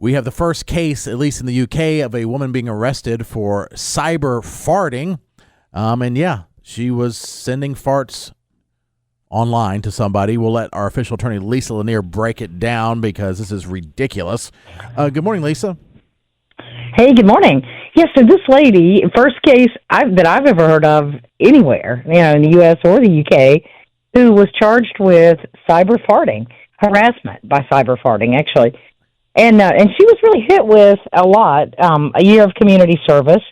We have the first case, at least in the UK, of a woman being arrested for cyber farting. And yeah, she was sending farts online to somebody. We'll let our official attorney, Lisa Lanier, break it down because this is ridiculous. Good morning, Lisa. Hey, good morning. Yeah, so this lady, first case that I've ever heard of anywhere, in the U.S. or the U.K., who was charged with cyber farting, harassment by cyber farting, actually. And she was really hit with a lot, a year of community service.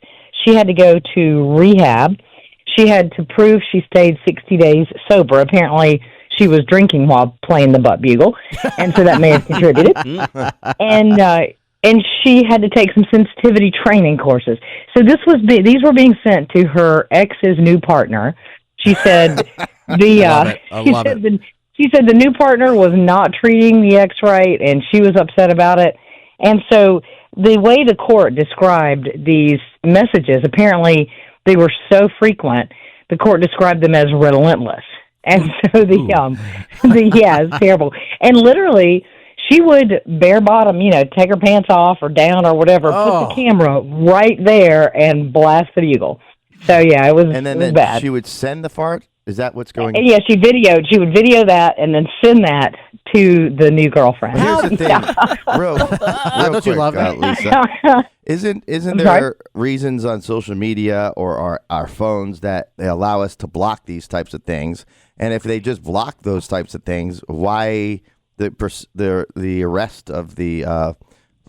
She had to go to rehab. She had to prove she stayed 60 days sober. Apparently, she was drinking while playing the butt bugle, and so that may have contributed. And she had to take some sensitivity training courses. So these were being sent to her ex's new partner. She said She said the new partner was not treating the ex right, and she was upset about it. And so the way the court described these messages, apparently they were so frequent, the court described them as relentless. And so it's terrible. And literally, she would bare bottom, take her pants off or down or whatever, put the camera right there and blast the bugle. So yeah, it was bad. She would send the fart? Is that what's going on? Yeah, she would video that and then send that to the new girlfriend. Here's the thing. Real Don't quick, you love it? Lisa. Isn't there reasons on social media or our phones that they allow us to block these types of things? And if they just block those types of things, why the arrest of the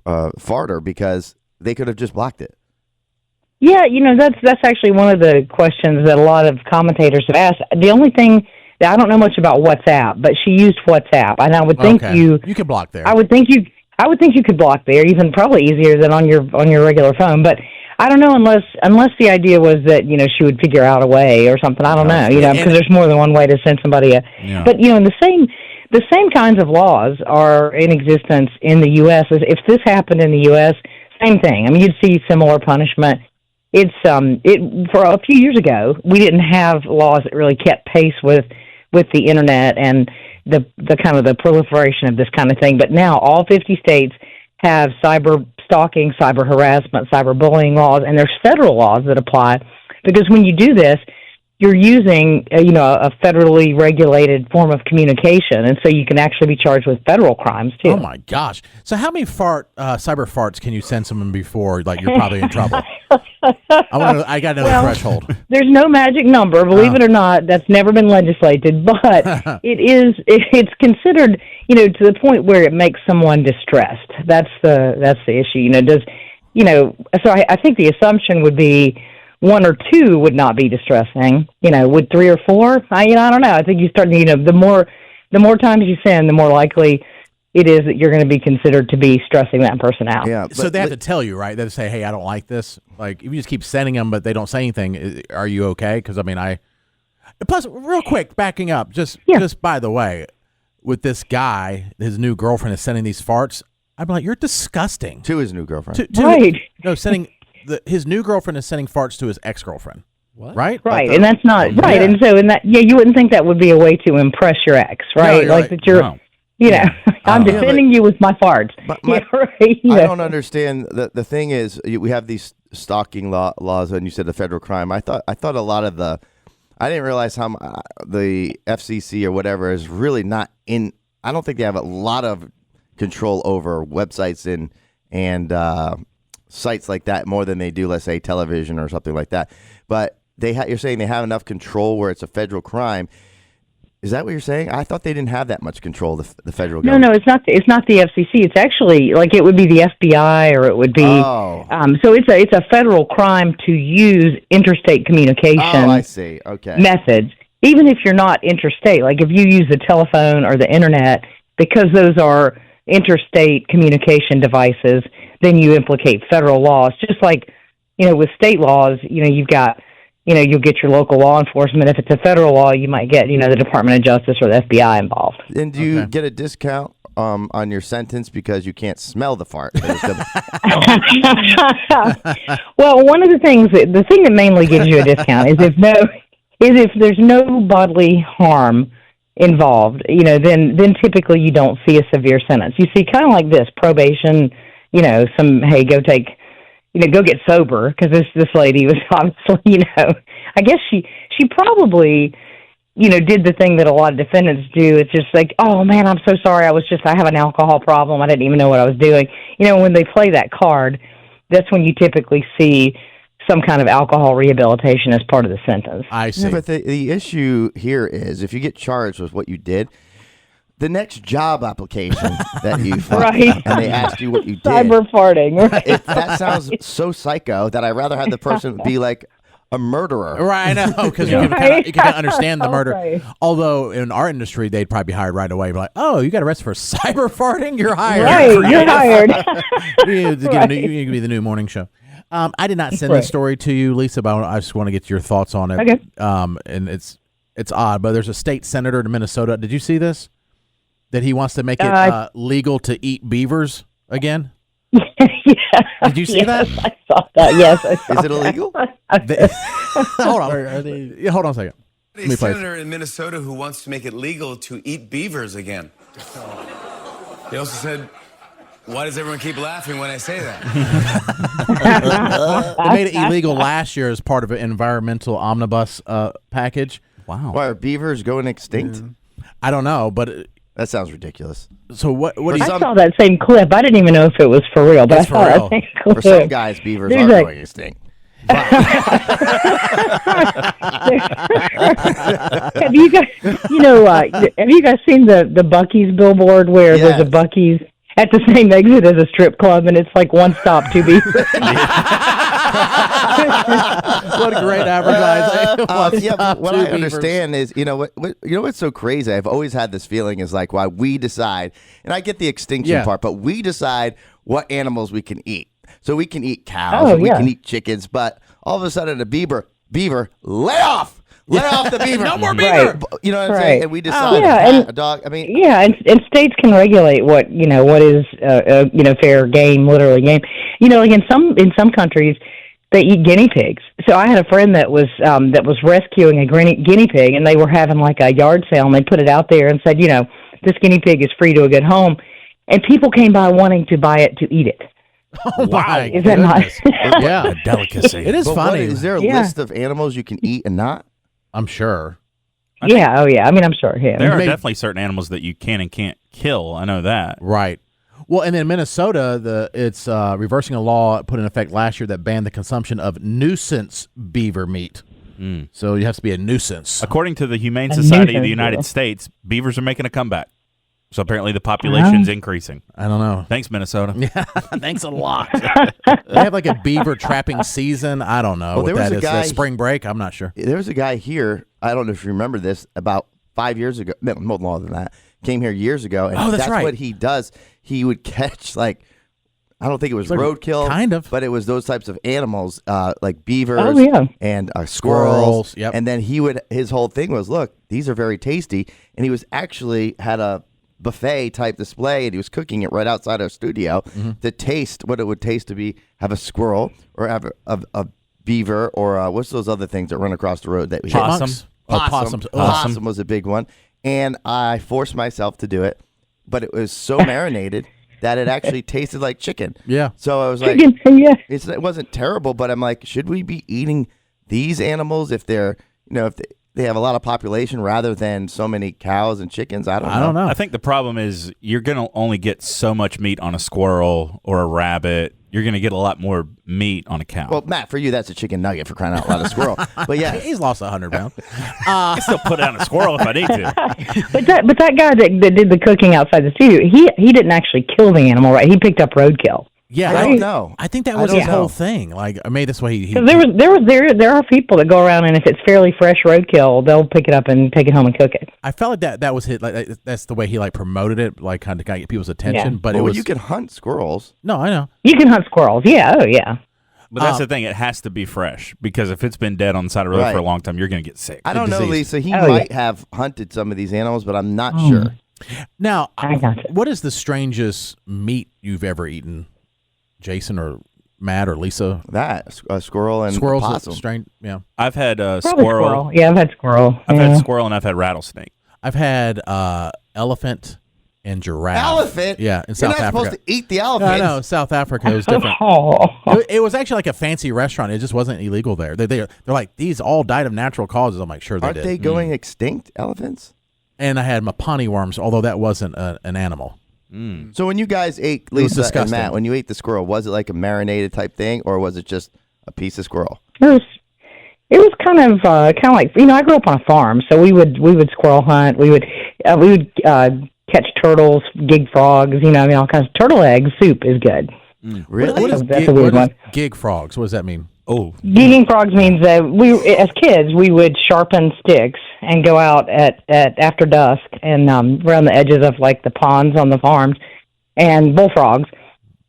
farter? Because they could have just blocked it. Yeah, that's actually one of the questions that a lot of commentators have asked. The only thing that I don't know much about WhatsApp, but she used WhatsApp, and I would think you could block there. I would think you could block there, even probably easier than on your regular phone. But I don't know unless the idea was that she would figure out a way or something. I don't know, because there's more than one way to send somebody a. Yeah. But the same kinds of laws are in existence in the U.S. If this happened in the U.S., same thing. I mean, you'd see similar punishment. It's for a few years ago, we didn't have laws that really kept pace with the internet and the kind of the proliferation of this kind of thing. But now all 50 states have cyber stalking, cyber harassment, cyber bullying laws, and there's federal laws that apply. Because when you do this, you're using a federally regulated form of communication, and so you can actually be charged with federal crimes too. Oh my gosh! So how many cyber farts can you send someone before you're probably in trouble? I got another threshold. There's no magic number, believe it or not. That's never been legislated, but it's considered to the point where it makes someone distressed. That's the issue. So I think the assumption would be 1 or 2 would not be distressing. Would 3 or 4? I don't know. I think you start. The more times you send, the more likely it is that you're going to be considered to be stressing that person out. Yeah. So they have to tell you, right? They say, "Hey, I don't like this." Like if you just keep sending them, but they don't say anything, are you okay? Because Plus, real quick, backing up, just by the way, with this guy, his new girlfriend is sending these farts. I'd be like, "You're disgusting." To his new girlfriend, right? Sending. His new girlfriend is sending farts to his ex-girlfriend. What? Right? Right, and that's not right. Yeah. And so you wouldn't think that would be a way to impress your ex, right? No, I'm defending you with my farts. I don't understand. The thing is, we have these stalking laws, and you said the federal crime. I thought a lot of I didn't realize how the FCC or whatever is really not in. I don't think they have a lot of control over websites and sites like that more than they do, let's say, television or something like that. But you're saying they have enough control where it's a federal crime. Is that what you're saying? I thought they didn't have that much control, the federal government. No, it's not. It's not the FCC. It's actually it would be the FBI or it would be. So it's a federal crime to use interstate communication. Oh, I see. Okay. Methods, even if you're not interstate, like if you use the telephone or the internet, because those are interstate communication devices, then you implicate federal laws. Just like, with state laws, you've got, you'll get your local law enforcement. If it's a federal law, you might get, the Department of Justice or the FBI involved. And do you get a discount on your sentence because you can't smell the fart? Well, one of the thing that mainly gives you a discount is if there's no bodily harm involved, then typically you don't see a severe sentence. You see kind of like this probation, hey, go get sober, because this lady was obviously, I guess she probably, did the thing that a lot of defendants do. It's just like, oh man, I'm so sorry. I have an alcohol problem. I didn't even know what I was doing. When they play that card, that's when you typically see some kind of alcohol rehabilitation as part of the sentence. I see. Yeah, but the issue here is if you get charged with what you did, the next job application that you filed, and they ask you what you did. Cyber farting. Right? That sounds so psycho that I'd rather have the person be like a murderer. Right, I know, because you can understand the murder. Right. Although in our industry, they'd probably be hired right away. Be like, oh, you got arrested for cyber farting? You're hired. Right, you're hired. You can be the new morning show. I did not send this story to you, Lisa, but I just want to get your thoughts on it. Okay. And it's odd, but there's a state senator in Minnesota. Did you see this? That he wants to make it legal to eat beavers again? Did you see that? I saw that. Yes. Is it illegal? Hold on. Hold on a second. A senator in Minnesota who wants to make it legal to eat beavers again. He also said, why does everyone keep laughing when I say that? They made it illegal last year as part of an environmental omnibus package. Wow. Why are beavers going extinct? I don't know, but that sounds ridiculous. So what I saw that same clip. I didn't even know if it was for real, but I saw that same clip. For some guys, beavers are going extinct. Have you guys, have you guys seen the Buc-ee's billboard where there's a Buc-ee's at the same exit as a strip club, and it's like one stop, two beavers? What a great advertising! What I understand is, what's so crazy? I've always had this feeling is like why we decide, and I get the extinction part, but we decide what animals we can eat. So we can eat cows, we can eat chickens, but all of a sudden a beaver, lay off the beaver. No more beaver. Right. You know what I'm saying? And we decide a dog. I mean, and states can regulate what is fair game, literally game. Like in some countries, they eat guinea pigs. So I had a friend that was rescuing a guinea pig, and they were having like a yard sale, and they put it out there and said, this guinea pig is free to a good home, and people came by wanting to buy it to eat it. Oh, wow. Is that nice? Yeah, a delicacy. It is funny. Is there a list of animals you can eat and not? I'm sure. I mean, I'm sure. Yeah. There are definitely certain animals that you can and can't kill. I know that. Right. Well, and in Minnesota, it's reversing a law put in effect last year that banned the consumption of nuisance beaver meat. So you have to be a nuisance. According to the Humane Society of the United States, beavers are making a comeback. So apparently the population's increasing. I don't know. Thanks, Minnesota. Yeah, thanks a lot. They have like a beaver trapping season. I don't know what that is. Spring break? I'm not sure. There was a guy here, I don't know if you remember this, about 5 years ago, no, more than that, came here years ago. And that's right. What he does. He would catch, I don't think it was roadkill. Kind of. But it was those types of animals, like beavers and squirrels. Yep. And then his whole thing was, look, these are very tasty. And he was actually had a buffet type display, and he was cooking it right outside our studio to taste what it would taste to have a squirrel or have a beaver or what's those other things that run across the road that we Possum. Possum was a big one, and I forced myself to do it, but it was so marinated that it actually tasted like chicken. Yeah. So I was like, it wasn't terrible, but I'm like, should we be eating these animals if they're if they have a lot of population rather than so many cows and chickens? I don't know. I think the problem is you're going to only get so much meat on a squirrel or a rabbit. You're going to get a lot more meat on a cow. Well, Matt, for you, that's a chicken nugget, for crying out loud, a squirrel. But yeah. He's lost 100 pounds. I still put down a squirrel if I need to. But that guy that did the cooking outside the studio, he didn't actually kill the animal, right? He picked up roadkill. Yeah, I don't know. I think that was his whole thing. Like, I made this way. There are people that go around, and if it's fairly fresh roadkill, they'll pick it up and take it home and cook it. I felt like that was his. Like that's the way he promoted it, kind of get people's attention. Yeah. But you can hunt squirrels. No, I know you can hunt squirrels. Yeah, oh yeah. But that's the thing; it has to be fresh because if it's been dead on the side of the road for a long time, you're going to get sick. I don't know, Lisa. He might have hunted some of these animals, but I'm not sure. Now, I got it. What is the strangest meat you've ever eaten? Jason or Matt or Lisa? That a squirrel and squirrel's possum. Strange. Yeah, I've had squirrel. Yeah, I've had squirrel. I've had squirrel and I've had rattlesnake. I've had elephant and giraffe. Elephant? Yeah, in You're South not Africa. supposed to eat the elephant. No, South Africa was different. Oh. It was actually like a fancy restaurant. It just wasn't illegal there. They're like, these all died of natural causes. I'm like, sure they Aren't did. they going extinct, elephants? And I had mapani worms, although that wasn't an animal. So when you guys ate, was Lisa and disgusting. Matt, when you ate the squirrel, was it like a marinated type thing, or was it just a piece of squirrel? It was kind of like, you know, I grew up on a farm, so we would squirrel hunt. We would catch turtles, gig frogs, you know, I mean, all kinds of turtle egg soup is good. Really? What is That's a weird one. gig frogs? What does that mean? Oh, Gigging frogs means that as kids, we would sharpen sticks and go out at after dusk and around the edges of like the ponds on the farms and bullfrogs.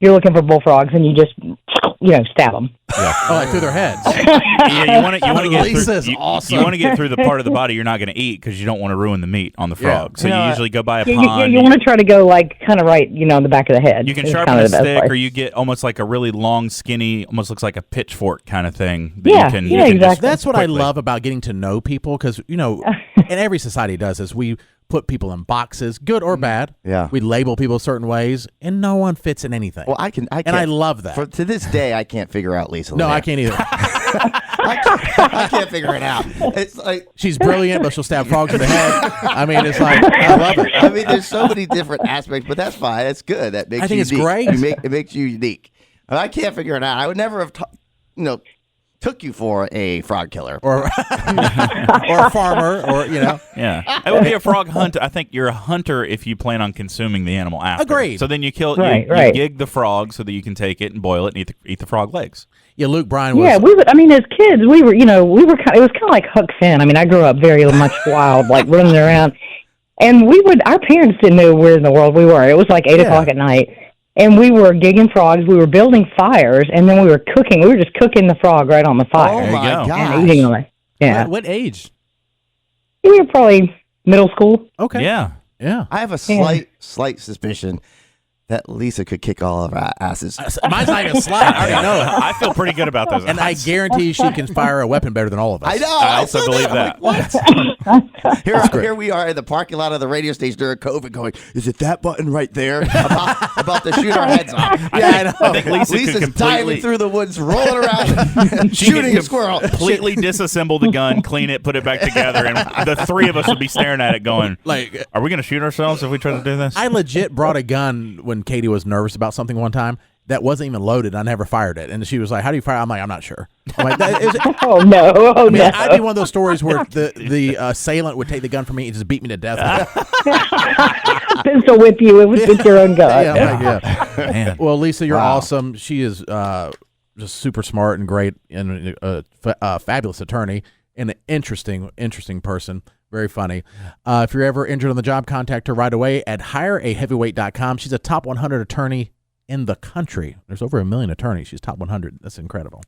You're looking for bullfrogs and you just, you know, stab them. Yeah. Oh, like through their heads. yeah. You want to get Lisa's through. awesome. You want to get through the part of the body you're not going to eat because you don't want to ruin the meat on the frog. So you usually go by a pond. You want to try to go like kind of right, you know, in the back of the head. You can It's sharpen kind a of the best stick, place. or you get almost like a really long, skinny, almost looks like a pitchfork kind of thing. That Yeah, you can, yeah, you can just exactly. That's what quickly- I love about getting to know people because, you know, and every society does this. We put people in boxes, good or bad. Yeah. We label people certain ways, and no one fits in anything. Well, I can. and I love that. To this day, I can't figure out Lisa. No, Lanier. I can't either. I can't figure it out. It's like, She's brilliant, but she'll stab frogs in the head. I mean, it's like, I love it. I mean, there's so many different aspects, but that's fine. That's good. That makes I think you it's unique. great. It makes you unique. I can't figure it out. I would never have, took you for a frog killer. Or a farmer, or, you know. Yeah, it would be a frog hunt. I think you're a hunter if you plan on consuming the animal after. Agreed. So then you kill, Right, you right. gig the frog so that you can take it and boil it and eat the frog legs. Yeah, Luke Bryan was. Yeah, we would. I mean, as kids, we were. You know, it was kind of like Huck Finn. I mean, I grew up very much wild, like running around, and we would. Our parents didn't know where in the world we were. It was like 8 o'clock at night, and we were gigging frogs. We were building fires, and then we were cooking. We were just cooking the frog right on the fire Oh you my go. gosh. and eating them. Yeah, What age? we were probably middle school. Okay. Yeah. Yeah. I have a slight suspicion that Lisa could kick all of our asses. Mine's not even slide. I already know it. I feel pretty good about those. And I guarantee she can fire a weapon better than all of us. I know. I also saw believe I'm that. like, what? Here we are in the parking lot of the radio station during COVID going, is it that button right there? About to shoot our heads off. Yeah, I know. I think Lisa Lisa's could diving completely through the woods, rolling around, She shooting could a squirrel. completely disassemble the gun, clean it, put it back together, and the three of us would be staring at it going, Like, are we going to shoot ourselves if we try to do this? I legit brought a gun when Katie was nervous about something one time that wasn't even loaded. I never fired it. And she was like, how do you fire? I'm like, I'm not sure. I'm like, Oh no! Oh I mean, no! I'd be one of those stories where the assailant would take the gun from me and just beat me to death. Pistol whip you with your own gun. Yeah, I'm like, yeah. Man. Well, Lisa, you're Wow. awesome. She is just super smart and great and a fabulous attorney and an interesting person. Very funny. If you're ever injured on the job, contact her right away at hireaheavyweight.com. She's a top 100 attorney in the country. There's over 1 million attorneys. She's top 100. That's incredible.